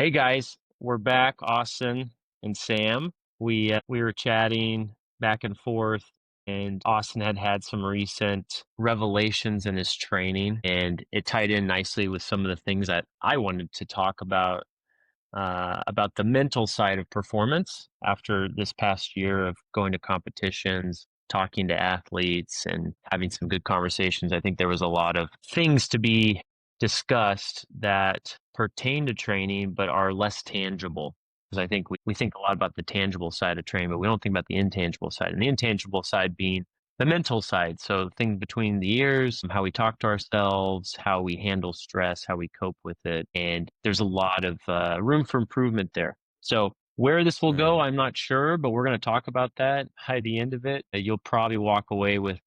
Hey guys, we're back, Austin and Sam. We were chatting back and forth, and Austin had had some recent revelations in his training, and it tied in nicely with some of the things that I wanted to talk about the mental side of performance after this past year of going to competitions, talking to athletes, and having some good conversations. I think there was a lot of things to be discussed that pertain to training but are less tangible. Because I think we think a lot about the tangible side of training, but we don't think about the intangible side. And the intangible side being the mental side. So things between the ears, how we talk to ourselves, how we handle stress, how we cope with it. And there's a lot of room for improvement there. So where this will go, Mm. I'm not sure, but we're going to talk about that. By the end of it, you'll probably walk away with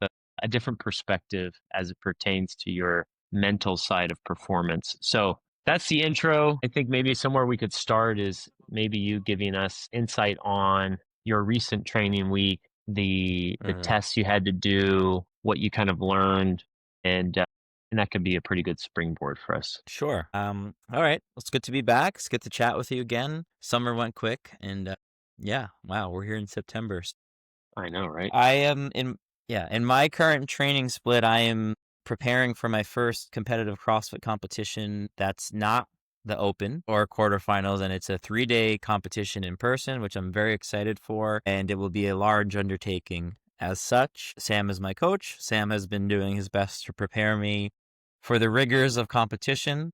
a different perspective as it pertains to your mental side of performance. So that's the intro. I think maybe somewhere we could start is maybe you giving us insight on your recent training week, the Mhm. tests you had to do, what you kind of learned, and that could be a pretty good springboard for us. Sure. All right. Well, it's good to be back. It's good to chat with you again. Summer went quick, and yeah, wow, we're here in September. I know, right? I am in my current training split. I am preparing for my first competitive CrossFit competition. That's not the Open or quarterfinals, and it's a 3-day competition in person, which I'm very excited for, and it will be a large undertaking. As such, Sam is my coach. Sam has been doing his best to prepare me for the rigors of competition.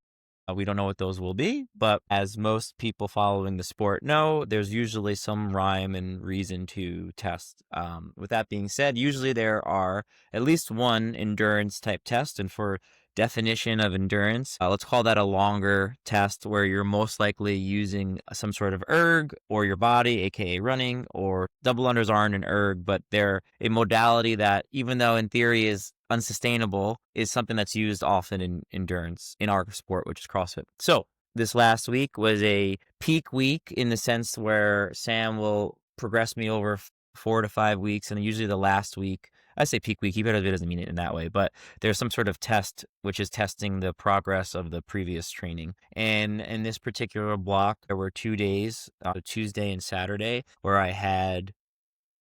We don't know what those will be, but as most people following the sport know, there's usually some rhyme and reason to test. With that being said, usually there are at least one endurance type test. And for definition of endurance, let's call that a longer test where you're most likely using some sort of erg or your body, aka running, or double unders aren't an erg, but they're a modality that, even though in theory is unsustainable, is something that's used often in endurance in our sport, which is CrossFit. So this last week was a peak week in the sense where Sam will progress me over 4 to 5 weeks, and usually the last week, I say peak week, he probably doesn't mean it in that way, but there's some sort of test which is testing the progress of the previous training. And in this particular block, there were 2 days, Tuesday and Saturday, where I had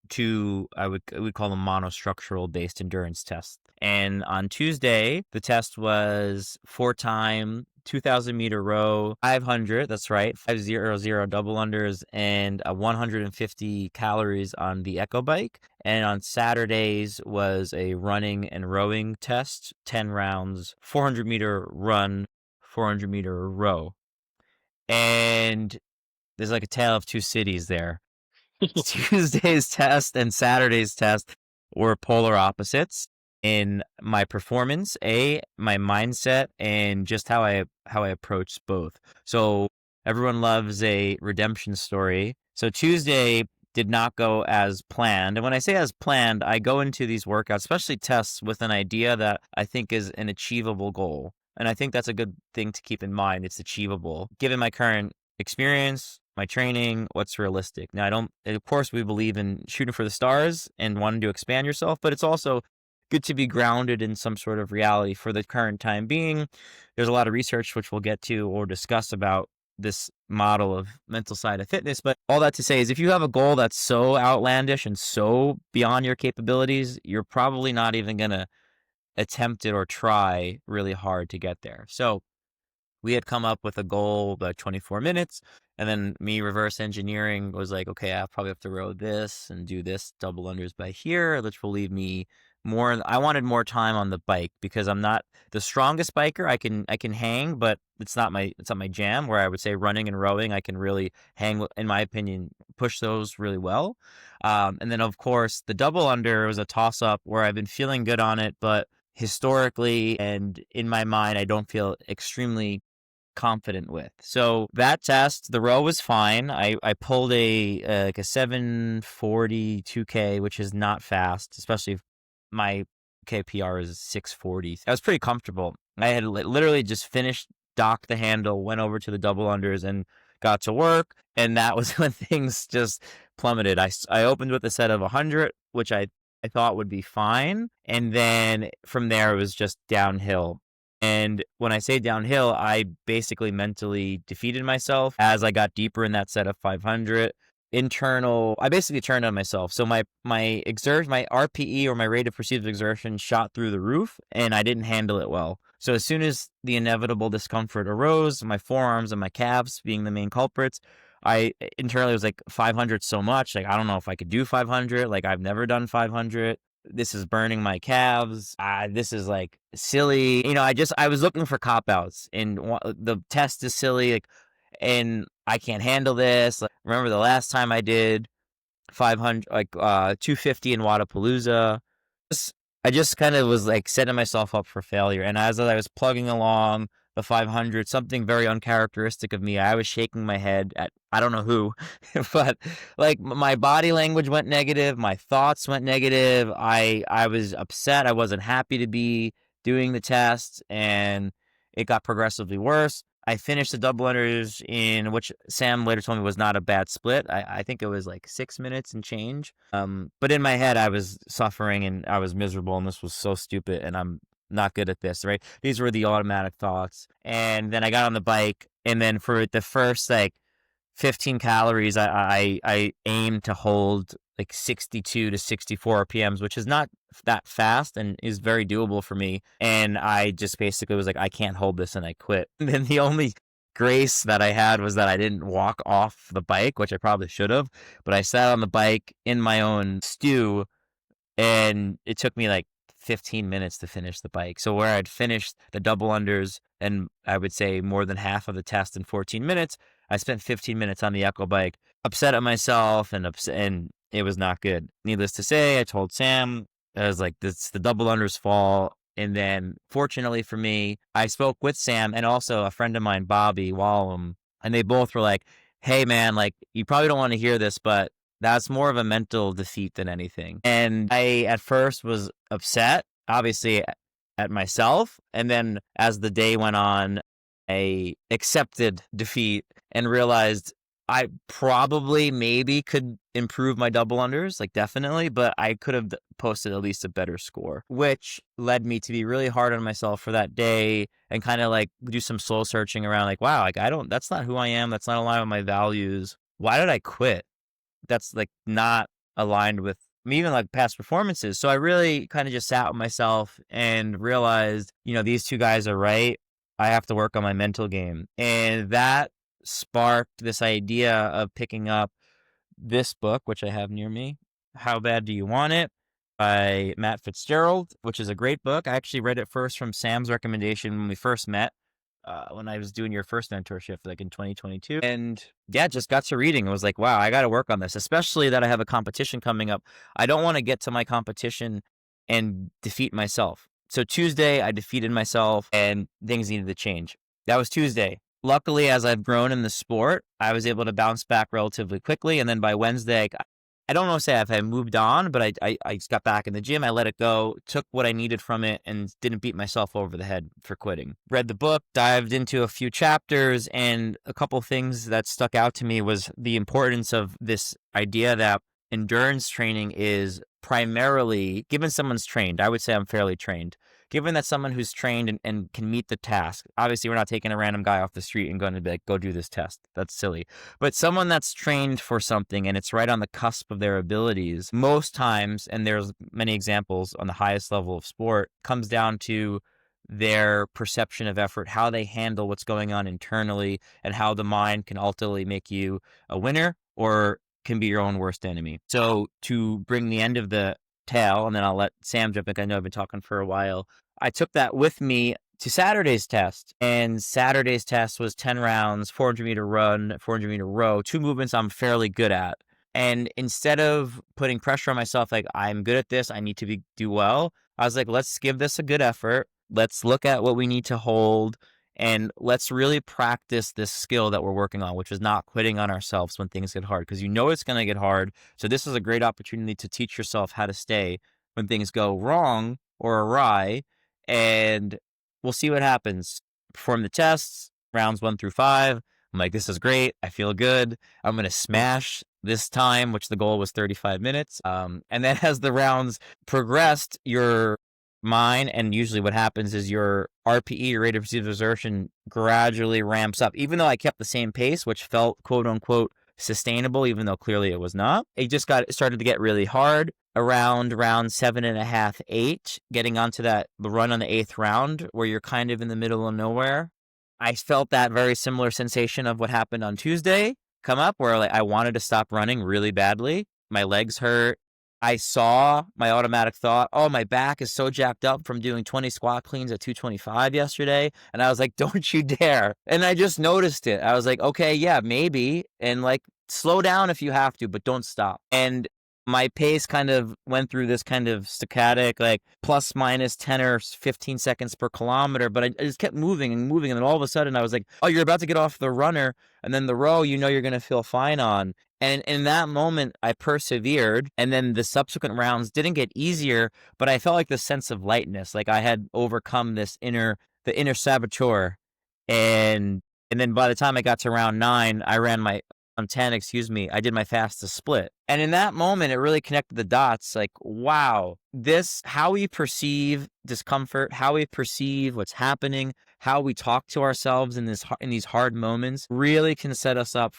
two, I would call them monostructural based endurance tests. And on Tuesday, the test was 4-time 2,000-meter row, 500, that's right, 500 double unders, and 150 calories on the Echo bike. And on Saturdays was a running and rowing test, 10 rounds, 400-meter run, 400-meter row. And there's like a tale of two cities there. Tuesday's test and Saturday's test were polar opposites in my performance, my mindset, and just how I approach both. So everyone loves a redemption story. So Tuesday did not go as planned. And when I say as planned, I go into these workouts, especially tests, with an idea that I think is an achievable goal. And I think that's a good thing to keep in mind. It's achievable. Given my current experience, my training, what's realistic. Now, of course, we believe in shooting for the stars and wanting to expand yourself, but it's also good to be grounded in some sort of reality for the current time being. There's a lot of research which we'll get to or discuss about this model of mental side of fitness. But all that to say is, if you have a goal that's so outlandish and so beyond your capabilities, you're probably not even going to attempt it or try really hard to get there. So we had come up with a goal about 24 minutes, and then me reverse engineering was like, okay, I probably have to row this and do this double unders by here, which will leave me more. I wanted more time on the bike because I'm not the strongest biker. I can hang, but it's not my jam. Where I would say running and rowing, I can really hang, in my opinion, push those really well. And then of course the double under was a toss up where I've been feeling good on it, but historically and in my mind, I don't feel extremely confident with. So that test, the row was fine. I pulled like a 7:42K, which is not fast, especially if my KPR is 6:40. I was pretty comfortable. I had literally just finished, docked the handle, went over to the double unders, and got to work. And that was when things just plummeted. I opened with a set of 100, which I thought would be fine. And then from there, it was just downhill. And when I say downhill, I basically mentally defeated myself as I got deeper in that set of 500. I basically turned on myself. So my RPE, or my rate of perceived exertion, shot through the roof, and I didn't handle it well. So as soon as the inevitable discomfort arose, my forearms and my calves being the main culprits, I internally was like, 500 so much. Like, I don't know if I could do 500. Like, I've never done 500. This is burning my calves. This is like silly. I was looking for cop outs, and the test is silly. Like, and I can't handle this. Like, remember the last time I did 500, 250 in Wadapalooza. I just kind of was like setting myself up for failure. And as I was plugging along the 500, something very uncharacteristic of me, I was shaking my head at I don't know who, but like my body language went negative, my thoughts went negative. I was upset. I wasn't happy to be doing the test, and it got progressively worse. I finished the double unders in which Sam later told me was not a bad split. I think it was like 6 minutes and change. But in my head, I was suffering and I was miserable, and this was so stupid, and I'm not good at this, right? These were the automatic thoughts. And then I got on the bike, and then for the first like 15 calories, I aimed to hold like 62 to 64 RPMs, which is not that fast and is very doable for me. And I just basically was like, I can't hold this, and I quit. And then the only grace that I had was that I didn't walk off the bike, which I probably should have, but I sat on the bike in my own stew, and it took me like 15 minutes to finish the bike. So where I'd finished the double unders and I would say more than half of the test in 14 minutes, I spent 15 minutes on the echo bike, upset at myself, and it was not good. Needless to say, I told Sam, I was like, "This the double unders fall." And then, fortunately for me, I spoke with Sam and also a friend of mine, Bobby Wallum, and they both were like, "Hey, man, like you probably don't want to hear this, but that's more of a mental defeat than anything." And I, at first, was upset, obviously, at myself. And then as the day went on, I accepted defeat and realized I probably maybe could improve my double unders, like definitely, but I could have posted at least a better score, which led me to be really hard on myself for that day and kind of like do some soul searching around like, wow, like that's not who I am. That's not aligned with my values. Why did I quit? That's like not aligned with me, even like past performances. So I really kind of just sat with myself and realized, these two guys are right. I have to work on my mental game. And that sparked this idea of picking up this book, which I have near me, How Bad Do You Want It? By Matt Fitzgerald, which is a great book. I actually read it first from Sam's recommendation when we first met, when I was doing your first mentorship, like in 2022. And yeah, just got to reading. It was like, wow, I got to work on this, especially that I have a competition coming up. I don't want to get to my competition and defeat myself. So Tuesday, I defeated myself and things needed to change. That was Tuesday. Luckily, as I've grown in the sport, I was able to bounce back relatively quickly. And then by Wednesday, I don't know if I moved on, but I just got back in the gym. I let it go, took what I needed from it, and didn't beat myself over the head for quitting. Read the book, dived into a few chapters, and a couple things that stuck out to me was the importance of this idea that endurance training is primarily, given someone's trained, I would say I'm fairly trained, given that someone who's trained and can meet the task, obviously we're not taking a random guy off the street and going to be like, go do this test. That's silly. But someone that's trained for something and it's right on the cusp of their abilities, most times, and there's many examples on the highest level of sport, comes down to their perception of effort, how they handle what's going on internally, and how the mind can ultimately make you a winner or can be your own worst enemy. So to bring the end of the tale, and then I'll let Sam jump in. I know I've been talking for a while. I took that with me to Saturday's test, and Saturday's test was 10 rounds, 400-meter run, 400-meter row, two movements I'm fairly good at. And instead of putting pressure on myself, like I'm good at this, I need to do well, I was like, let's give this a good effort. Let's look at what we need to hold, and let's really practice this skill that we're working on, which is not quitting on ourselves when things get hard, because it's going to get hard. So this is a great opportunity to teach yourself how to stay when things go wrong or awry, and we'll see what happens. Perform the tests, rounds 1 through 5. I'm like, this is great. I feel good. I'm going to smash this time, which the goal was 35 minutes. And then as the rounds progressed, your mine, and usually what happens is your RPE, your rate of perceived exertion, gradually ramps up. Even though I kept the same pace, which felt quote unquote sustainable, even though clearly it was not, it started to get really hard around round 7.5, 8, getting onto the run on the 8th round where you're kind of in the middle of nowhere. I felt that very similar sensation of what happened on Tuesday come up, where like I wanted to stop running really badly. My legs hurt. I saw my automatic thought, oh, my back is so jacked up from doing 20 squat cleans at 225 yesterday. And I was like, don't you dare. And I just noticed it. I was like, okay, yeah, maybe. And like, slow down if you have to, but don't stop. And my pace kind of went through this kind of stochastic, like plus minus 10 or 15 seconds per kilometer. But I just kept moving and moving. And then all of a sudden I was like, oh, you're about to get off the runner. And then the row, you're going to feel fine on. And in that moment, I persevered. And then the subsequent rounds didn't get easier, but I felt like this sense of lightness, like I had overcome the inner saboteur. And then by the time I got to round 9, on 10, excuse me, I did my fastest split. And in that moment, it really connected the dots. Like, wow, how we perceive discomfort, how we perceive what's happening, how we talk to ourselves in these hard moments really can set us up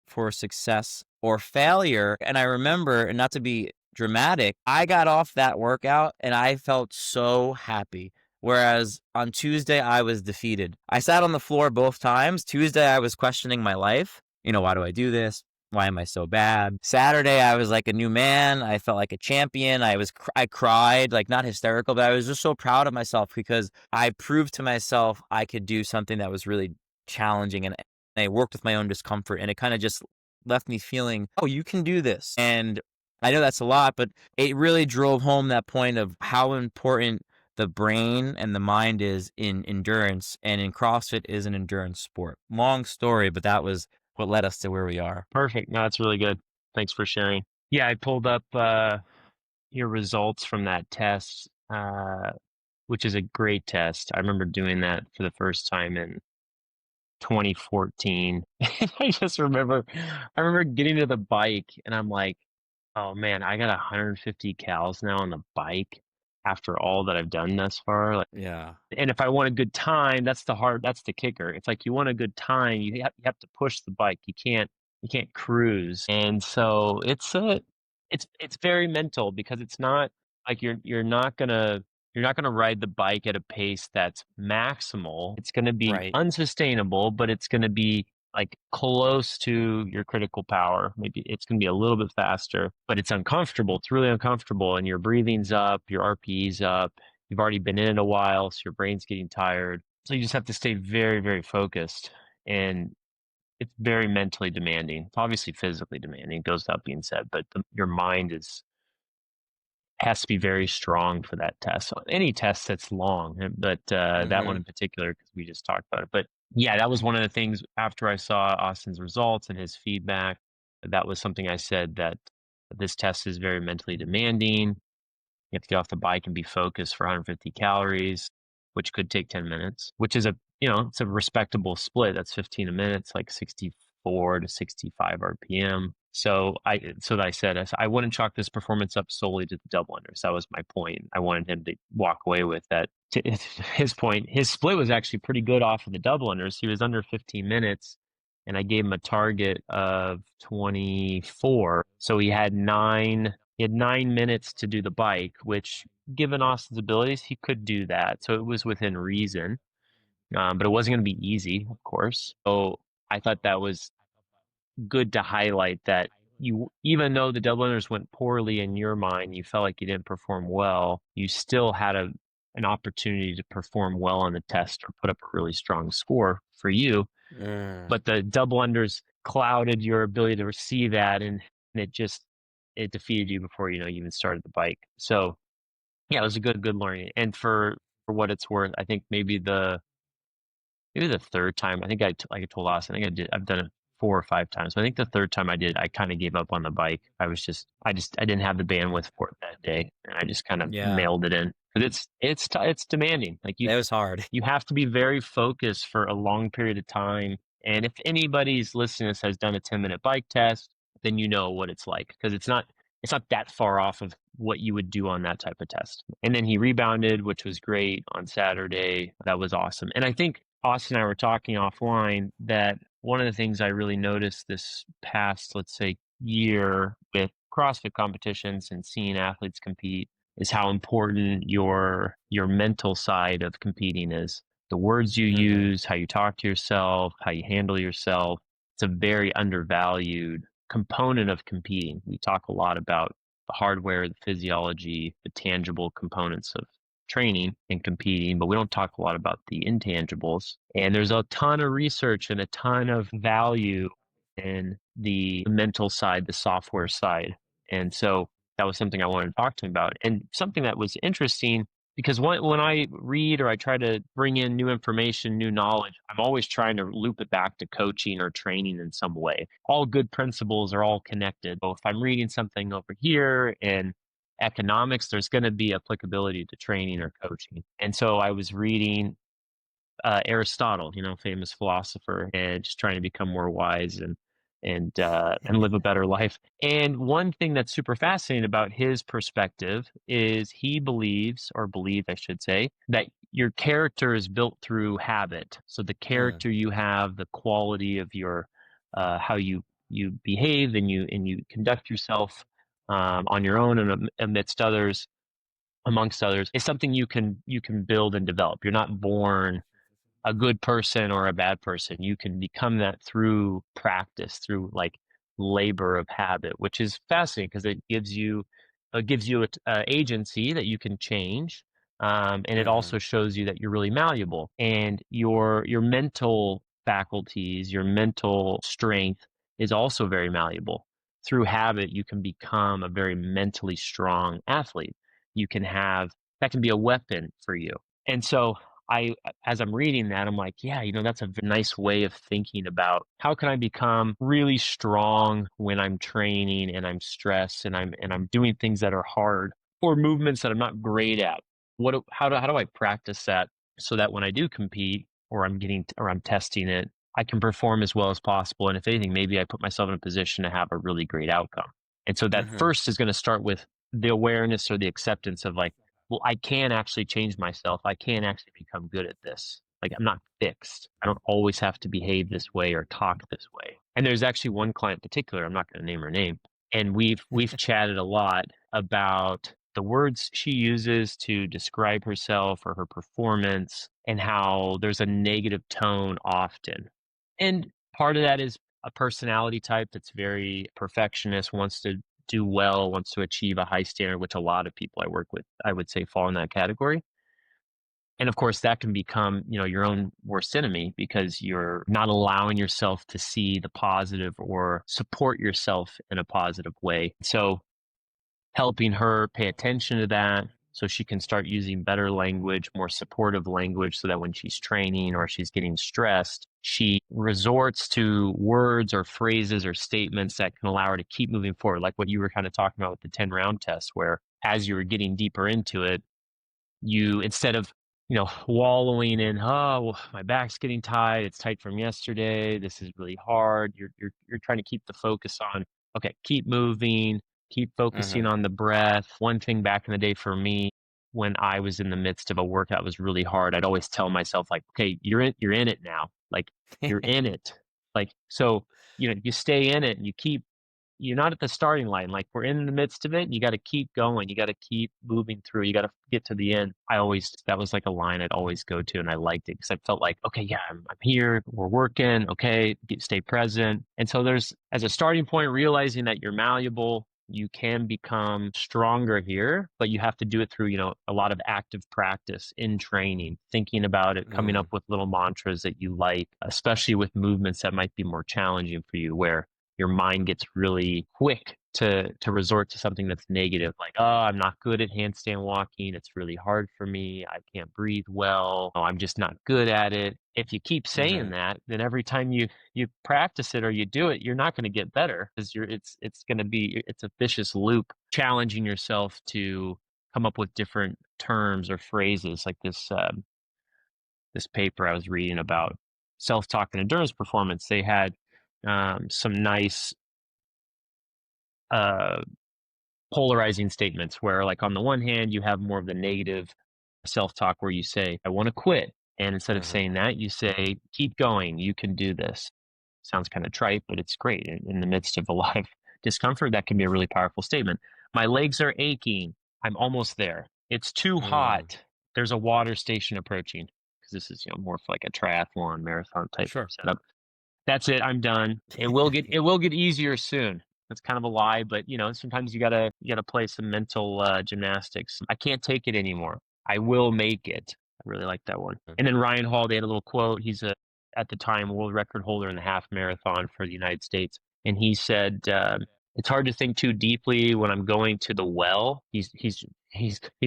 for success or failure. And I remember, and not to be dramatic, I got off that workout and I felt so happy. Whereas on Tuesday, I was defeated. I sat on the floor both times. Tuesday, I was questioning my life. Why do I do this? Why am I so bad? Saturday, I was like a new man. I felt like a champion. I cried, like not hysterical, but I was just so proud of myself because I proved to myself I could do something that was really challenging, and I worked with my own discomfort, and it kind of just left me feeling, oh, you can do this. And I know that's a lot, but it really drove home that point of how important the brain and the mind is in endurance, and in CrossFit is an endurance sport. Long story, but that was what led us to where we are. Perfect. No, that's really good. Thanks for sharing. Yeah, I pulled up your results from that test, which is a great test. I remember doing that for the first time in 2014. I remember getting to the bike and I'm like, oh man, I got 150 cals now on the bike after all that I've done thus far. Like, Yeah. and if I want a good time, that's the kicker. It's like you want a good time, you have to push the bike. You can't cruise. And so it's very mental because it's not like you're not gonna ride the bike at a pace that's maximal. It's gonna be Right. unsustainable, but it's gonna be like close to your critical power. Maybe it's gonna be a little bit faster, but it's uncomfortable. It's really uncomfortable, and your breathing's up, your RPE's up. You've already been in it a while, so your brain's getting tired. So you just have to stay very, very focused, and it's very mentally demanding. It's obviously physically demanding. It goes without being said, but your mind has to be very strong for that test. So any test that's long, but that one Mm-hmm. in particular, because we just talked about it. But yeah, that was one of the things after I saw Austin's results and his feedback. That was something I said that this test is very mentally demanding. You have to get off the bike and be focused for 150 calories, which could take 10 minutes, which is it's a respectable split. That's 15 a minute. It's like 64 to 65 RPM. So I said, I wouldn't chalk this performance up solely to the double unders. That was my point. I wanted him to walk away with that. To his point, his split was actually pretty good off of the double unders. He was under 15 minutes and I gave him a target of 24. So he had 9 minutes to do the bike, which given Austin's abilities, he could do that. So it was within reason. But it wasn't going to be easy, of course. So I thought that was good to highlight that even though the double unders went poorly in your mind, you felt like you didn't perform well, you still had an opportunity to perform well on the test or put up a really strong score for you. Mm. But the double unders clouded your ability to receive that, and it defeated you before you even started the bike. So yeah, it was a good learning. And for what it's worth, I think maybe the third time, I think like I told Austin, I've done it 4 or 5 times. But I think the third time I did, I kind of gave up on the bike. I didn't have the bandwidth for it that day, and I just kind of Yeah. mailed it in. But it's demanding. Like It was hard. you have to be very focused for a long period of time. And if anybody's listening to this has done a 10-minute bike test, then you know what it's like because it's not that far off of what you would do on that type of test. And then he rebounded, which was great on Saturday. That was awesome. And I think Austin and I were talking offline that one of the things I really noticed this past, let's say, year with CrossFit competitions and seeing athletes compete is how important your mental side of competing is. The words you Mhm. use, how you talk to yourself, how you handle yourself. It's a very undervalued component of competing. We talk a lot about the hardware, the physiology, the tangible components of training and competing, but we don't talk a lot about the intangibles. And there's a ton of research and a ton of value in the mental side, the software side. And so that was something I wanted to talk to him about. And something that was interesting because when I read or I try to bring in new information, new knowledge, I'm always trying to loop it back to coaching or training in some way. All good principles are all connected. So if I'm reading something over here in economics, there's going to be applicability to training or coaching. And so I was reading Aristotle, famous philosopher, and just trying to become more wise and live a better life. And one thing that's super fascinating about his perspective is he believes, or believed, I should say, that your character is built through habit. So the Mm. character you have, the quality of your how you behave and you conduct yourself on your own and amidst others, amongst others, is something you can build and develop. You're not born a good person or a bad person. You can become that through practice, through like labor of habit, which is fascinating because it gives you agency that you can change, and it also Mhm. shows you that you're really malleable and your mental faculties, your mental strength is also very malleable. Through habit, you can become a very mentally strong athlete. You can have that can be a weapon for you. And so I as I'm reading that, I'm like, yeah, that's a nice way of thinking about how can I become really strong when I'm training and I'm stressed and I'm doing things that are hard or movements that I'm not great at. How do I practice that so that when I do compete or I'm testing it, I can perform as well as possible. And if anything, maybe I put myself in a position to have a really great outcome. And so that Mhm. first is going to start with the awareness or the acceptance of like, well, I can actually change myself. I can actually become good at this. Like I'm not fixed. I don't always have to behave this way or talk this way. And there's actually one client in particular, I'm not going to name her name, and we've chatted a lot about the words she uses to describe herself or her performance and how there's a negative tone often. And part of that is a personality type that's very perfectionist, wants to do well, wants to achieve a high standard, which a lot of people I work with, I would say, fall in that category. And of course, that can become, your own worst enemy because you're not allowing yourself to see the positive or support yourself in a positive way. So helping her pay attention to that so she can start using better language, more supportive language, so that when she's training or she's getting stressed, she resorts to words or phrases or statements that can allow her to keep moving forward. Like what you were kind of talking about with the 10 round test, where as you were getting deeper into it, you instead of wallowing in, oh, my back's getting tight, it's tight from yesterday, this is really hard, you're trying to keep the focus on, okay, keep moving, keep focusing Mhm. on the breath. One thing back in the day for me, when I was in the midst of a workout that was really hard, I'd always tell myself like, okay, you're in it now, like you're in it, like, so you stay in it and you're not at the starting line. Like we're in the midst of it. You got to keep going. You got to keep moving through. You got to get to the end. That was like a line I'd always go to. And I liked it because I felt like, okay, yeah, I'm here. We're working. Okay. Stay present. And so as a starting point, realizing that you're malleable, you can become stronger here, but you have to do it through, a lot of active practice in training, thinking about it, coming up Mm. with little mantras that you like, especially with movements that might be more challenging for you, where your mind gets really quick to resort to something that's negative, like, oh, I'm not good at handstand walking, it's really hard for me, I can't breathe well, oh, I'm just not good at it. If you keep saying Mhm. that, then every time you practice it or you do it, you're not going to get better because it's a vicious loop, challenging yourself to come up with different terms or phrases like this paper I was reading about self-talk and endurance performance. They had some nice uh, polarizing statements where, like, on the one hand, you have more of the negative self-talk where you say, I want to quit. And instead of Mhm. saying that, you say, keep going, you can do this. Sounds kind of trite, but it's great. In the midst of a lot of discomfort, that can be a really powerful statement. My legs are aching. I'm almost there. It's too Mm. hot. There's a water station approaching, because this is, more for like a triathlon marathon type Sure. setup. That's it. I'm done. It will get easier soon. That's kind of a lie, but sometimes you gotta play some mental gymnastics. I can't take it anymore. I will make it. I really like that one. Mm. And then Ryan Hall, they had a little quote. He's a at the time world record holder in the half marathon for the United States, and he said, "It's hard to think too deeply when I'm going to the well." He's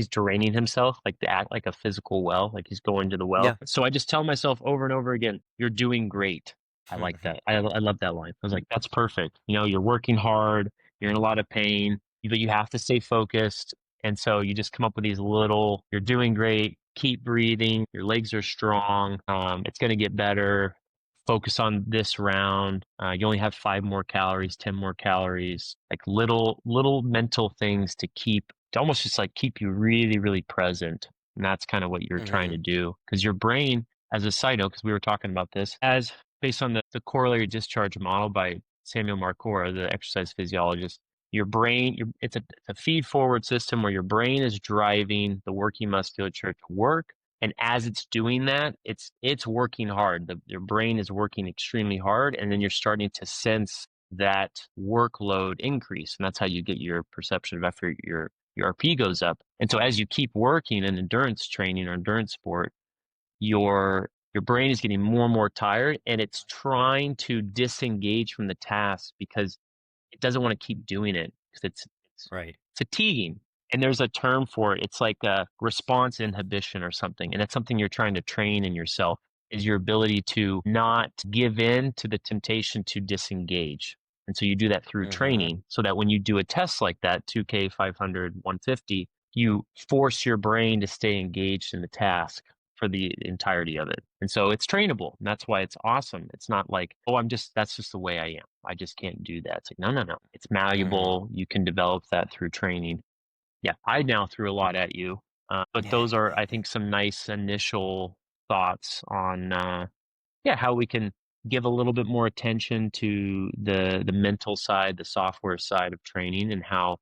draining himself, like to act like a physical well, like he's going to the well. Yeah. So I just tell myself over and over again, "You're doing great." I like that. I love that line. I was like, that's perfect. You're working hard, you're in a lot of pain, but you have to stay focused. And so you just come up with these little, you're doing great, keep breathing, your legs are strong, it's going to get better. Focus on this round. You only have 5 more calories, 10 more calories, like little mental things to almost just like keep you really, really present. And that's kind of what you're trying Mhm. to do, because your brain, as a side note, because we were talking about this, as based on the corollary discharge model by Samuel Marcora, the exercise physiologist, your brain, it's a feed forward system where your brain is driving the working musculature to work. And as it's doing that, it's working hard. Your brain is working extremely hard, and then you're starting to sense that workload increase, and that's how you get your perception of effort. Your RP goes up, and so as you keep working in endurance training or endurance sport, your brain is getting more and more tired, and it's trying to disengage from the task because it doesn't want to keep doing it because it's Right. fatiguing. And there's a term for it. It's like a response inhibition or something. And it's something you're trying to train in yourself, is your ability to not give in to the temptation to disengage. And so you do that through Mhm. training, so that when you do a test like that, 2K, 500, 150, you force your brain to stay engaged in the task for the entirety of it. And so it's trainable. And that's why it's awesome. It's not like, oh, that's just the way I am, I just can't do that. It's like, no, no, no. It's Mhm. malleable. You can develop that through training. Yeah, I now threw a lot at you, but those are, I think, some nice initial thoughts on, yeah, how we can give a little bit more attention to the mental side, the software side of training, and how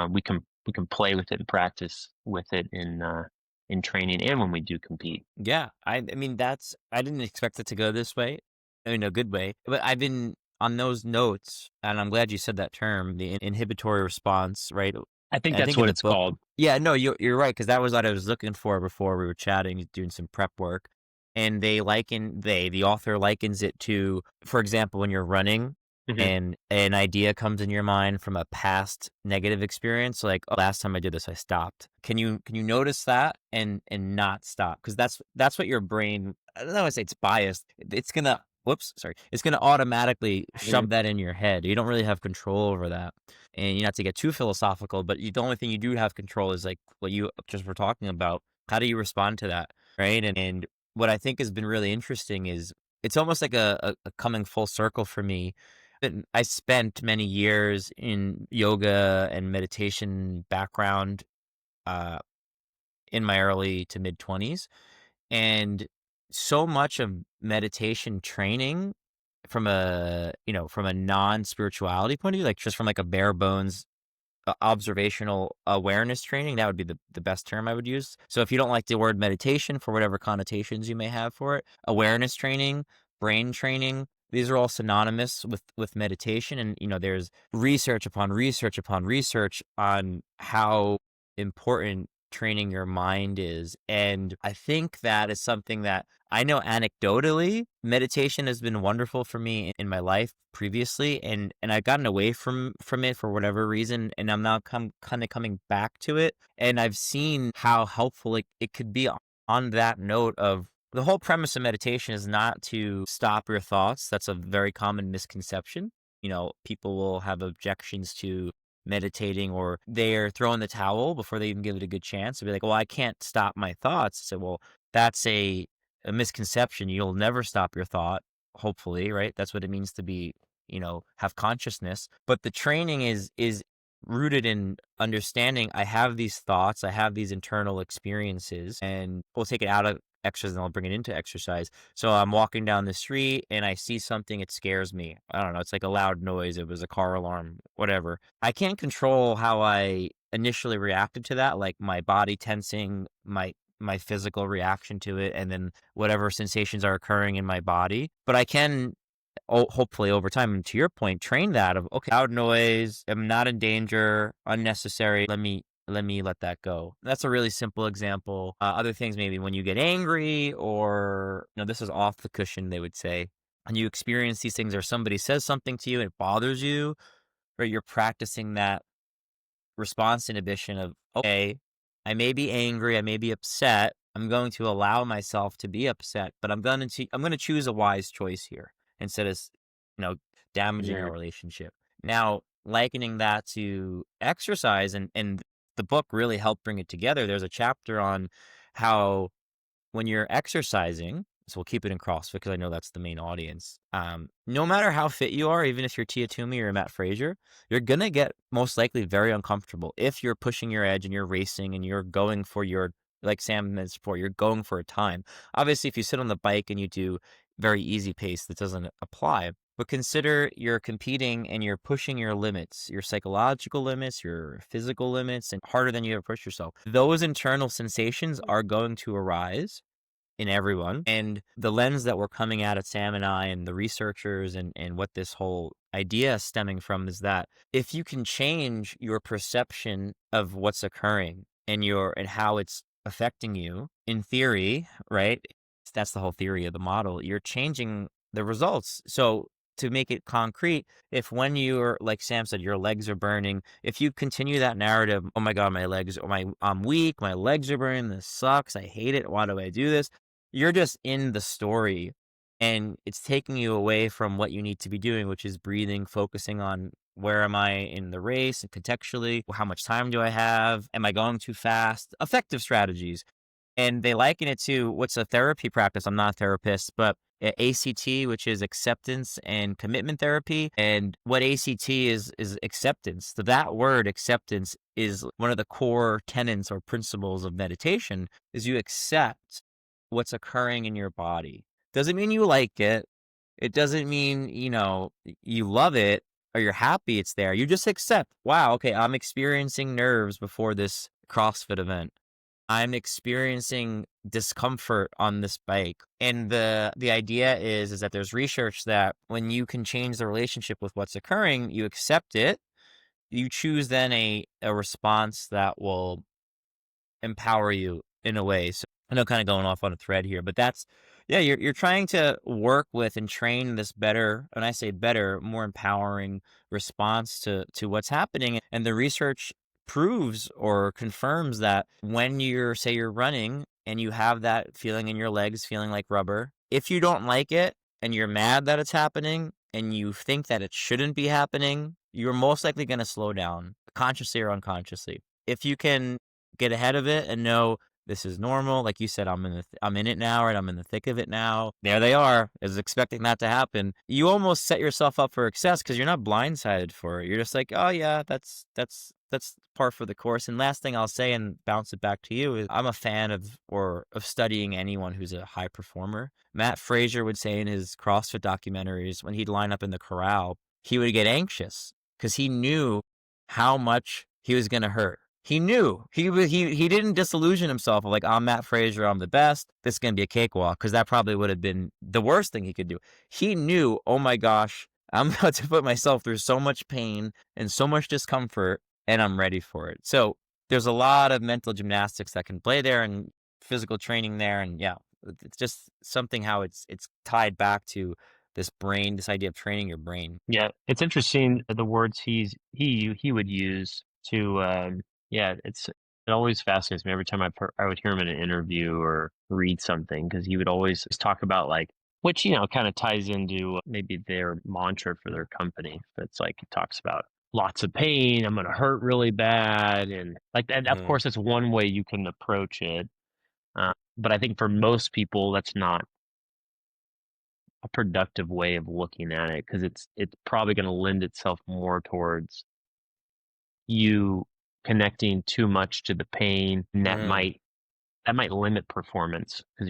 we can play with it and practice with it in training and when we do compete. Yeah, I mean, I didn't expect it to go this way, in a good way, but I've been on those notes, and I'm glad you said that term, the inhibitory response, right? I think I that's think in what the it's book. called. Yeah, no, you're right, because that was what I was looking for before we were chatting, doing some prep work, and the author likens it to, for example, when you're running Hmm. and an idea comes in your mind from a past negative experience, like, "Oh, last time I did this, I stopped." Can you notice that and not stop? Because that's what your brain, I don't know, I say it's biased. It's gonna whoops, sorry. It's gonna automatically Hmm. shove that in your head. You don't really have control over that. And you not to get too philosophical, but the only thing you do have control is like what you just were talking about. How do you respond to that, right? And what I think has been really interesting is it's almost like a coming full circle for me. And I spent many years in yoga and meditation background uh, in my early to mid 20s. And so much of meditation training from a non spirituality point of view, like just from like a bare bones observational awareness training, that would be the best term I would use. So if you don't like the word meditation for whatever connotations you may have for it, awareness training, brain training, these are all synonymous with meditation. And there's research upon research upon research on how important training your mind is. And I think that is something that I know anecdotally, meditation has been wonderful for me in my life previously, and I've gotten away from it for whatever reason, and I'm now kind of coming back to it, and I've seen how helpful it could be on that note of the whole premise of meditation is not to stop your thoughts. That's a very common misconception. People will have objections to meditating, or they're throwing the towel before they even give it a good chance. They'll be like, well, I can't stop my thoughts. So, well, that's a misconception. You'll never stop your thought, hopefully, right? That's what it means to be, have consciousness. But the training is rooted in understanding I have these thoughts, I have these internal experiences, and we'll take it out of exercise and I'll bring it into exercise. So I'm walking down the street and I see something, it scares me. I don't know, it's like a loud noise, it was a car alarm, whatever. I can't control how I initially reacted to that, like my body tensing, my physical reaction to it, and then whatever sensations are occurring in my body. But I can hopefully over time, and to your point, train that of, okay, loud noise, I'm not in danger, unnecessary. Let me let that go. That's a really simple example. Other things, maybe when you get angry, or this is off the cushion, they would say, and you experience these things, or somebody says something to you and it bothers you, or you're practicing that response inhibition of, okay, I may be angry, I may be upset. I'm going to allow myself to be upset, but I'm going to choose a wise choice here instead of, you know, damaging Yeah. our relationship. Now, likening that to exercise, and the book really helped bring it together. There's a chapter on how when you're exercising, so we'll keep it in CrossFit because I know that's the main audience. No matter how fit you are, even if you're Tia Toomey or Matt Frazier, you're gonna get most likely very uncomfortable if you're pushing your edge and you're racing and you're going for your, like Sam mentioned before, you're going for a time. Obviously, if you sit on the bike and you do very easy pace, that doesn't apply. But consider you're competing and you're pushing your limits, your psychological limits, your physical limits, and harder than you ever push yourself. Those internal sensations are going to arise in everyone. And the lens that we're coming at Sam and I and the researchers, and what this whole idea is stemming from, is that if you can change your perception of what's occurring and how it's affecting you, in theory, right? That's the whole theory of the model. You're changing the results. So to make it concrete, if when you're, like Sam said, your legs are burning, if you continue that narrative, oh my God, my legs, I'm weak, my legs are burning, this sucks, I hate it, why do I do this? You're just in the story, and it's taking you away from what you need to be doing, which is breathing, focusing on where am I in the race and contextually, how much time do I have? Am I going too fast? Effective strategies. And they liken it to what's a therapy practice. I'm not a therapist, but ACT, which is acceptance and commitment therapy. And what ACT is acceptance. So that word acceptance is one of the core tenets or principles of meditation, is you accept what's occurring in your body. Doesn't mean you like it. It doesn't mean, you love it or you're happy it's there. You just accept, wow, okay, I'm experiencing nerves before this CrossFit event. I'm experiencing discomfort on this bike. And the idea is that there's research that when you can change the relationship with what's occurring, you accept it, you choose then a response that will empower you in a way. So I know, kind of going off on a thread here, but that's, yeah, you're trying to work with and train this better, and I say better, more empowering response to what's happening. And the research proves or confirms that when you're running and you have that feeling in your legs feeling like rubber, if you don't like it and you're mad that it's happening and you think that it shouldn't be happening, you're most likely going to slow down, consciously or unconsciously. If you can get ahead of it and know this is normal. Like you said, I'm in it now, right? I'm in the thick of it now. There they are. I was expecting that to happen. You almost set yourself up for success because you're not blindsided for it. You're just like, oh yeah, that's par for the course. And last thing I'll say, and bounce it back to you, is I'm a fan of studying anyone who's a high performer. Matt Frazier would say in his CrossFit documentaries, when he'd line up in the corral, he would get anxious because he knew how much he was going to hurt. He knew he didn't disillusion himself of like, I'm Matt Frazier, I'm the best. This is gonna be a cakewalk, because that probably would have been the worst thing he could do. He knew, oh my gosh, I'm about to put myself through so much pain and so much discomfort, and I'm ready for it. So there's a lot of mental gymnastics that can play there, and physical training there, and yeah, it's just something how it's tied back to this idea of training your brain. Yeah, it's interesting the words he would use to yeah, it always fascinates me every time I would hear him in an interview or read something, because he would always talk about, like, which kind of ties into maybe their mantra for their company. But it's like he talks about lots of pain, I'm going to hurt really bad, and like that. Of Mm. course, it's one way you can approach it, but I think for most people that's not a productive way of looking at it, because it's probably going to lend itself more towards you connecting too much to the pain, and Mm, that might limit performance because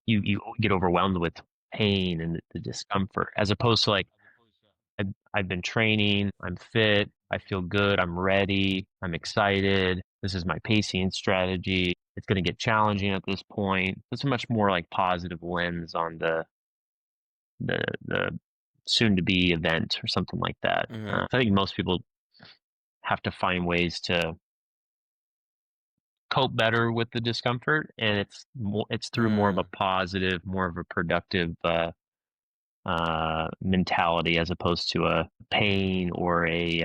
you get overwhelmed with pain and the discomfort, as opposed to like I've been training, I'm fit, I feel good, I'm ready, I'm excited. This is my pacing strategy. It's going to get challenging at this point. It's a much more like positive lens on the soon to be event or something like that. mhm, I think most people have to find ways to cope better with the discomfort, and it's through more of a mm, positive, more of a productive mentality as opposed to a pain or a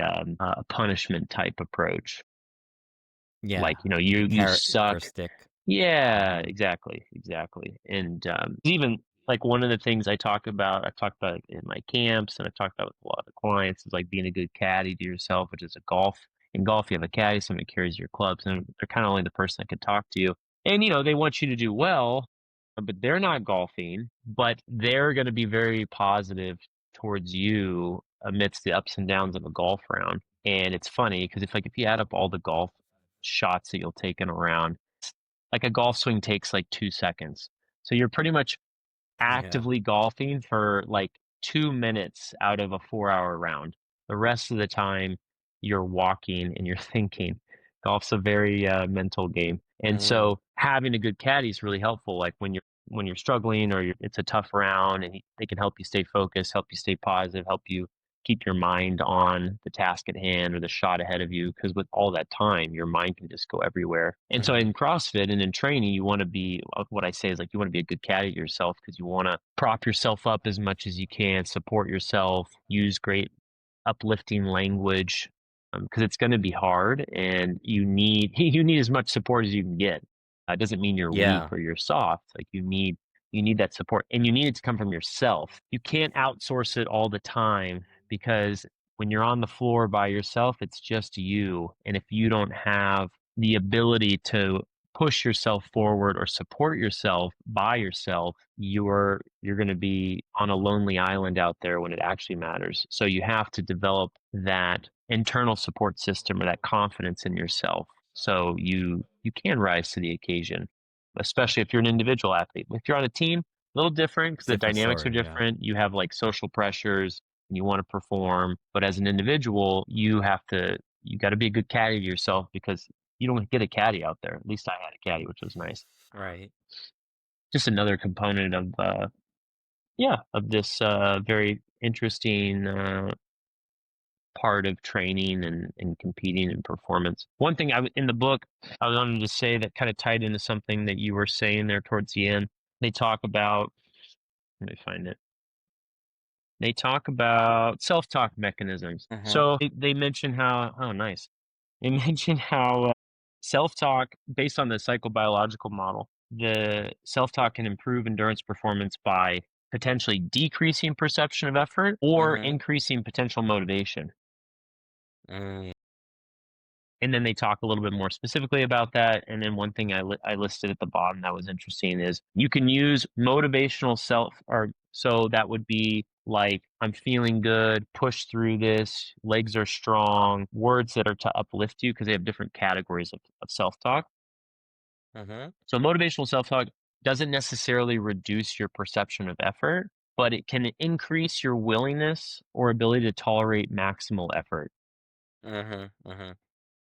punishment type approach. yeah, Like, you know, like a you carrot or a suck. stick. Yeah, Mhm, exactly, exactly. And even like one of the things I've talked about it in my camps, and I've talked about with a lot of the clients is like being a good caddy to yourself, which is a golf. In golf, you have a caddy, someone that carries your clubs, and they're kind of only the person that can talk to you. And you know, they want you to do well, but they're not golfing, but they're going to be very positive towards you amidst the ups and downs of a golf round. And it's funny because if you add up all the golf shots that you'll take in a round, like a golf swing takes like 2 seconds. So you're pretty much yeah, actively golfing for like 2 minutes out of a 4 hour round. The rest of the time, you're walking and you're thinking. Golf's a very mental game, and mhm, so having a good caddy is really helpful. Like when you're struggling or it's a tough round, and they can help you stay focused, help you stay positive, help you keep your mind on the task at hand or the shot ahead of you. Because with all that time, your mind can just go everywhere. And so mhm, in CrossFit and in training, you want to be what I say is like you want to be a good caddy to yourself because you want to prop yourself up as much as you can, support yourself, use great uplifting language because it's going to be hard and you need you need as much support as you can get. It doesn't mean you're weak yeah, or you're soft. Like you need that support, and you need it to come from yourself. You can't outsource it all the time because when you're on the floor by yourself, it's just you. And if you don't have the ability to push yourself forward or support yourself by yourself, you're going to be on a lonely island out there when it actually matters. So you have to develop that internal support system or that confidence in yourself so you can rise to the occasion, especially if you're an individual athlete. If you're on a team, a little different because the different dynamics are story, yeah, different. You have like social pressures and you want to perform, but as an individual, you got to be a good caddy to yourself because you don't get a caddy out there. At least I had a caddy, which was nice. right. Just another component of of this very interesting part of training and competing and performance. One thing in the book I wanted to say that kind of tied into something that you were saying there towards the end. They talk about, let me find it. They talk about self-talk mechanisms. Mhm, So they mention how, oh, nice. They mention how self-talk, based on the psychobiological model, the self-talk can improve endurance performance by potentially decreasing perception of effort or mhm, increasing potential motivation. mm, And then they talk a little bit more specifically about that. And then one thing I listed at the bottom that was interesting is you can use motivational self, or so that would be like, I'm feeling good, push through this, legs are strong, words that are to uplift you because they have different categories of self talk. mhm, So motivational self talk doesn't necessarily reduce your perception of effort, but it can increase your willingness or ability to tolerate maximal effort. mhm, mhm,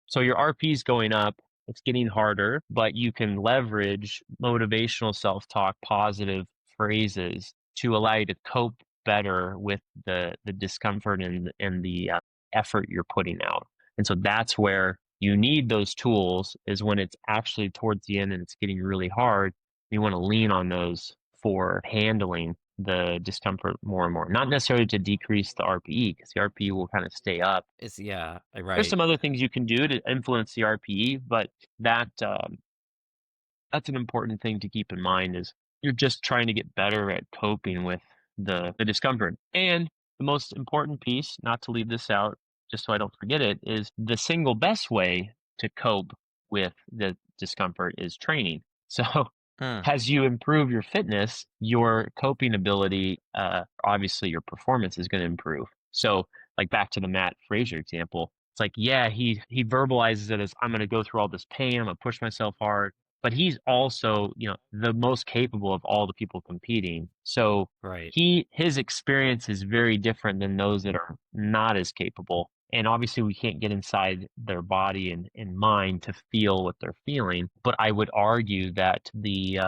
So your RP is going up, it's getting harder, but you can leverage motivational self-talk, positive phrases to allow you to cope better with the discomfort and the effort you're putting out. And so that's where you need those tools is when it's actually towards the end and it's getting really hard. You want to lean on those for handling the discomfort more and more. Not necessarily to decrease the RPE because the RPE will kind of stay up. it's yeah, There's right, some other things you can do to influence the RPE, but that that's an important thing to keep in mind is you're just trying to get better at coping with the discomfort. And the most important piece, not to leave this out, just so I don't forget it, is the single best way to cope with the discomfort is training. So mm, as you improve your fitness, your coping ability, obviously your performance is going to improve. So like back to the Matt Frazier example, It's like, yeah, he verbalizes it as I'm going to go through all this pain, I'm going to push myself hard, but he's also, the most capable of all the people competing. So Right. his experience is very different than those that are not as capable. And obviously we can't get inside their body and mind to feel what they're feeling. But I would argue that the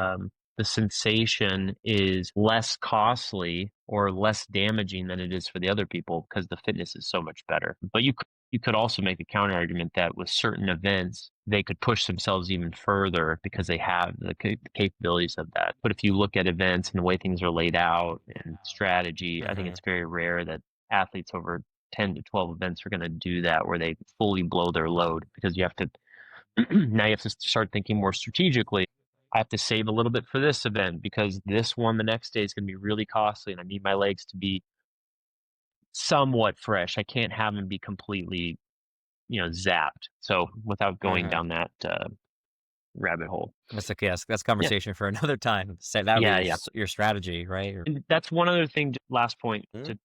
sensation is less costly or less damaging than it is for the other people because the fitness is so much better. But you could also make a counter argument that with certain events, they could push themselves even further because they have the capabilities of that. But if you look at events and the way things are laid out and strategy, I think Hmm. it's very rare that athletes over 10 to 12 events are going to do that where they fully blow their load, because you have to now you have to start thinking more strategically. I have to save a little bit for this event because this one the next day is going to be really costly and I need my legs to be somewhat fresh. I can't have them be completely, zapped. So without going Hmm. down that rabbit hole. That's okay. That's Yeah. conversation for another time. Say that would be Yeah. Yeah. your strategy, right? And that's one other thing, last point Mm. to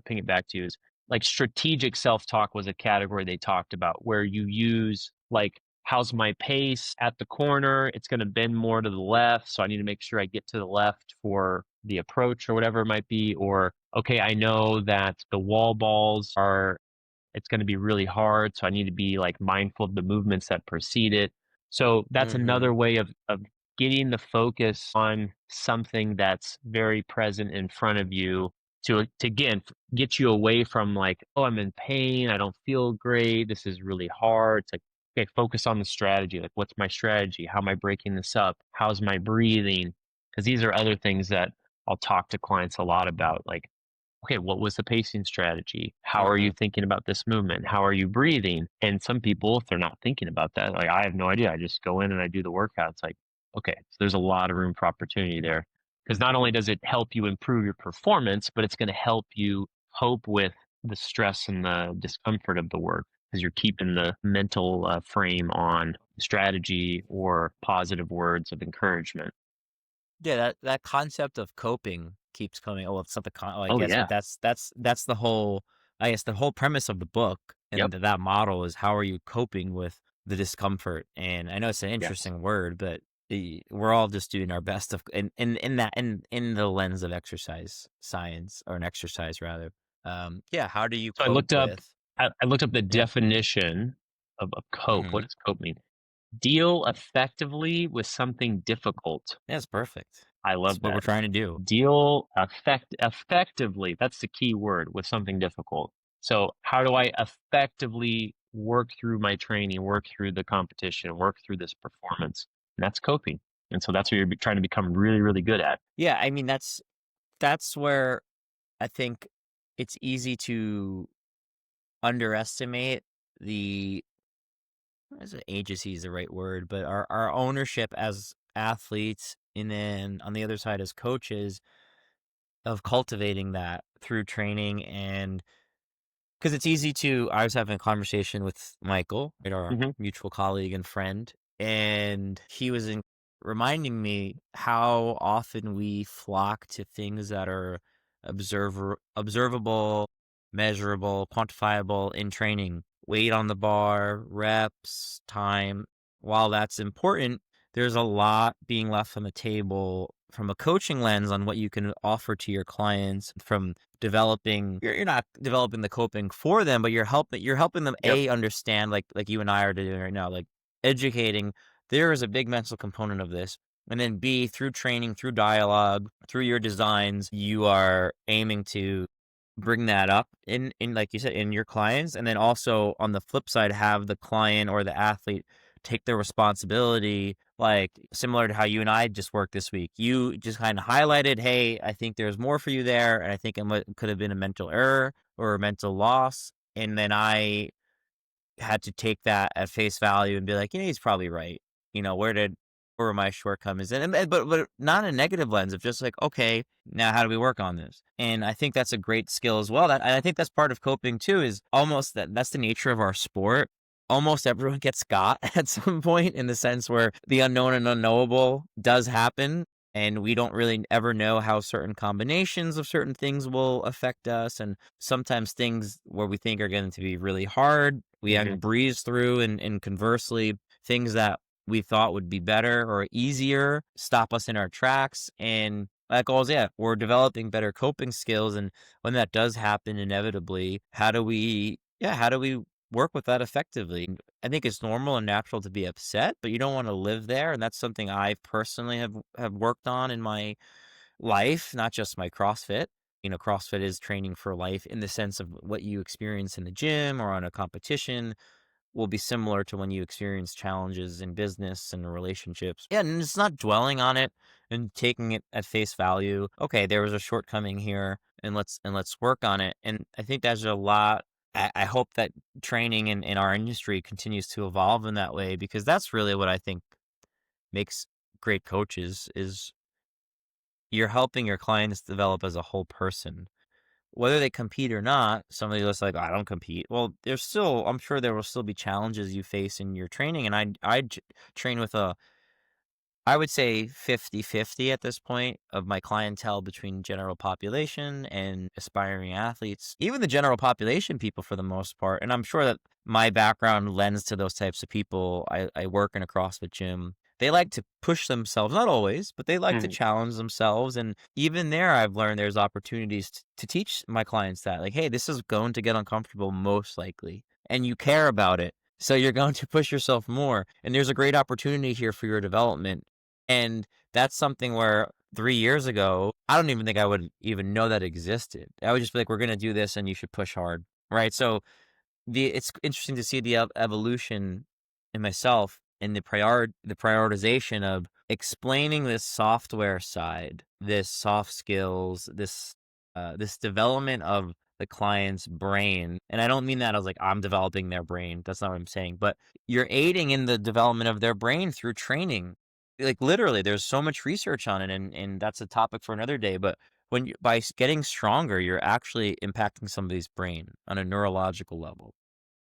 ping it back to you is like strategic self-talk was a category they talked about where you use like, how's my pace at the corner? It's going to bend more to the left. So I need to make sure I get to the left for the approach or whatever it might be. Or, okay, I know that the wall balls are it's going to be really hard. So I need to be like mindful of the movements that precede it. So that's Hmm. another way of getting the focus on something that's very present in front of you to again get you away from like, oh, I'm in pain, I don't feel great, this is really hard. It's like, okay, focus on the strategy. Like, what's my strategy? How am I breaking this up? How's my breathing? Because these are other things that I'll talk to clients a lot about. Like, okay, what was the pacing strategy? How are you Hmm. thinking about this movement? How are you breathing? And some people, if they're not thinking about that, like, I have no idea. I just go in and I do the workout. It's like, okay, so there's a lot of room for opportunity there. Because not only does it help you improve your performance, but it's going to help you cope with the stress and the discomfort of the work because you're keeping the mental frame on strategy or positive words of encouragement. Yeah, that concept of coping keeps coming. Oh, it's not the I Oh, guess, yeah. but that's the whole. I guess the whole premise of the book Yep. and that model is how are you coping with the discomfort? And I know it's an Yes. interesting word, but we're all just doing our best of in that in the lens of exercise science or an exercise rather. Yeah, how do you So cope with? I looked up the Yeah. definition of cope. What Hmm. does cope mean? Deal effectively with something difficult. That's perfect. I That's love what we're that. trying to do. Effectively. That's the key word, with something difficult. So how do I effectively work through my training, work through the competition, work through this performance? And that's coping. And so that's what you're trying to become really, really good at. Yeah, I mean that's where I think it's easy to underestimate the as agency is the right word, but our ownership as athletes and then on the other side as coaches of cultivating that through training and because it's easy to I was having a conversation with Michael, right, our Hmm. mutual colleague and friend, and he was reminding me how often we flock to things that are observable, measurable, quantifiable in training. Weight on the bar, reps, time. While that's important, there's a lot being left on the table from a coaching lens on what you can offer to your clients from developing you're not developing the coping for them, but you're helping them Yep. A, understand like you and I are doing right now, like educating. There is a big mental component of this. And then B, through training, through dialogue, through your designs, you are aiming to bring that up in like you said, in your clients. And then also on the flip side, have the client or the athlete take their responsibility, like similar to how you and I just worked this week. You just kind of highlighted, hey, I think there's more for you there. And I think could have been a mental error or a mental loss. And then I had to take that at face value and be like, he's probably right. Where were my shortcomings? But not a negative lens of just like, okay, now how do we work on this? And I think that's a great skill as well. And I think that's part of coping too, is almost that's the nature of our sport. Almost everyone gets got at some point in the sense where the unknown and unknowable does happen. and we don't really ever know how certain combinations of certain things will affect us. And sometimes things where we think are going to be really hard, we Hmm. can breeze through, and conversely, things that we thought would be better or easier stop us in our tracks. And that goes, yeah, we're developing better coping skills. And when that does happen, inevitably, how do we work with that effectively? I think it's normal and natural to be upset, but you don't want to live there. And that's something I personally have worked on in my life, not just my CrossFit. CrossFit is training for life in the sense of what you experience in the gym or on a competition will be similar to when you experience challenges in business and relationships. Yeah, and it's not dwelling on it and taking it at face value. Okay, there was a shortcoming here, and let's work on it. And I think there's a lot. I hope that training in our industry continues to evolve in that way, because that's really what I think makes great coaches is you're helping your clients develop as a whole person. Whether they compete or not, somebody that's like, I don't compete. Well, there's still, I'm sure there will still be challenges you face in your training. And train with I would say 50-50 at this point of my clientele between general population and aspiring athletes, even the general population people for the most part. And I'm sure that my background lends to those types of people. I work in a CrossFit gym. They like to push themselves, not always, but they like to Hmm. challenge themselves. And even there, I've learned there's opportunities to teach my clients that, like, hey, this is going to get uncomfortable most likely, and you care about it. So you're going to push yourself more. And there's a great opportunity here for your development, and that's something where 3 years ago, I don't even think I would even know that existed. I would just be like, "We're gonna do this and you should push hard." Right? So, it's interesting to see the evolution in myself and the prioritization of explaining this software side, this soft skills, this development of the client's brain. And I don't mean that as like I'm developing their brain. That's not what I'm saying. But you're aiding in the development of their brain through training. Like literally, there's so much research on it, and that's a topic for another day. But by getting stronger, you're actually impacting somebody's brain on a neurological level,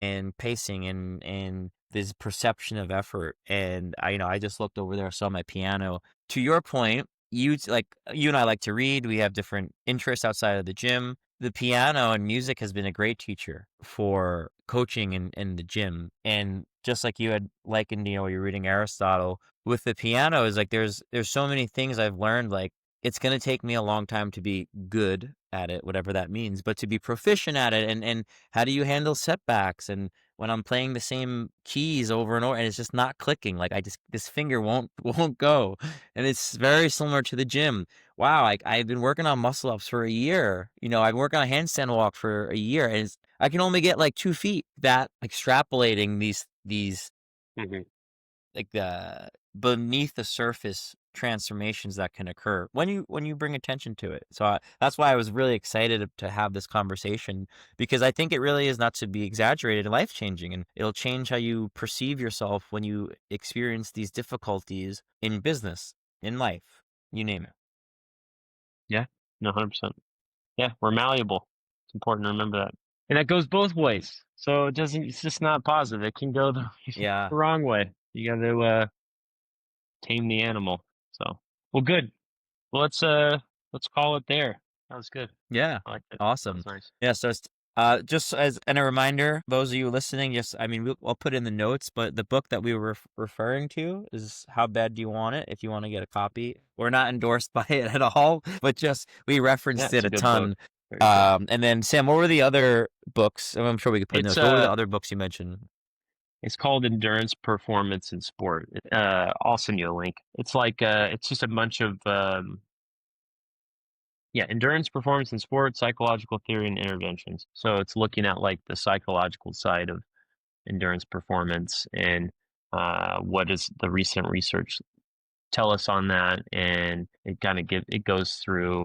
and pacing, and this perception of effort. And I just looked over there, saw my piano. To your point, you and I like to read. We have different interests outside of the gym. The piano and music has been a great teacher for coaching in the gym. And just like you had likened, you're reading Aristotle with the piano, is like there's so many things I've learned. Like, it's going to take me a long time to be good at it, whatever that means, but to be proficient at it. And how do you handle setbacks? And when I'm playing the same keys over and over and it's just not clicking, like this finger won't won't go. And it's very similar to the gym. Wow, I've been working on muscle ups for a year. I've been working on a handstand walk for a year, and I can only get like 2 feet. That extrapolating these Hmm. like beneath the surface transformations that can occur when you bring attention to it. So that's why I was really excited to have this conversation, because I think it really is not to be exaggerated, life changing, and it'll change how you perceive yourself when you experience these difficulties in business, in life, you name it. Yeah, no, 100%. Yeah, we're malleable. It's important to remember that. And that goes both ways. So it's just not positive. It can go the, Yeah. the wrong way. You got to tame the animal. So, well, good. Well, let's call it there. That was good. Yeah, I like it. That awesome. was nice. Yeah, so just as a reminder, those of you listening, just I mean, I'll put in the notes, but the book that we were referring to is "How Bad Do You Want It?" If you want to get a copy, we're not endorsed by it at all, but just we Yeah, referenced it's it a a good book. ton. Very good. And then Sam, what were the other books? I'm sure we could put in It's notes. What were the other books you mentioned? it's called Endurance, Performance, and Sport. I'll send you a link. It's like it's just a bunch of yeah, endurance, performance, and sport, psychological theory, and interventions. So it's looking at like the psychological side of endurance performance and what does the recent research tell us on that, and it goes through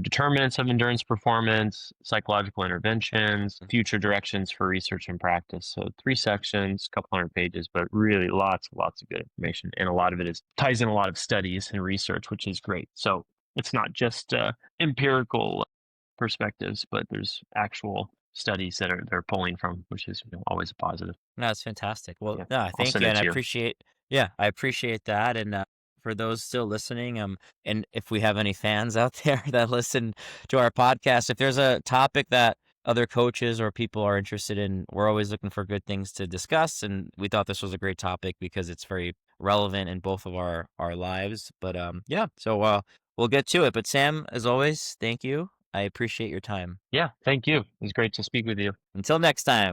determinants of endurance performance, psychological interventions, future directions for research and practice. So 3 sections, a couple hundred pages, but really lots of good information, and a lot of it is ties in a lot of studies and research, which is great. So it's not just empirical perspectives, but there's actual studies that they're pulling from, which is always a positive. No, that's fantastic. Well, Yeah, no, I'll thank send you, it and to you. I appreciate that, and for those still listening, and if we have any fans out there that listen to our podcast, if there's a topic that other coaches or people are interested in, we're always looking for good things to discuss. And we thought this was a great topic because it's very relevant in both of our lives. But yeah, so we'll get to it. But Sam, as always, thank you. I appreciate your time. Yeah, thank you. It was great to speak with you. Until next time.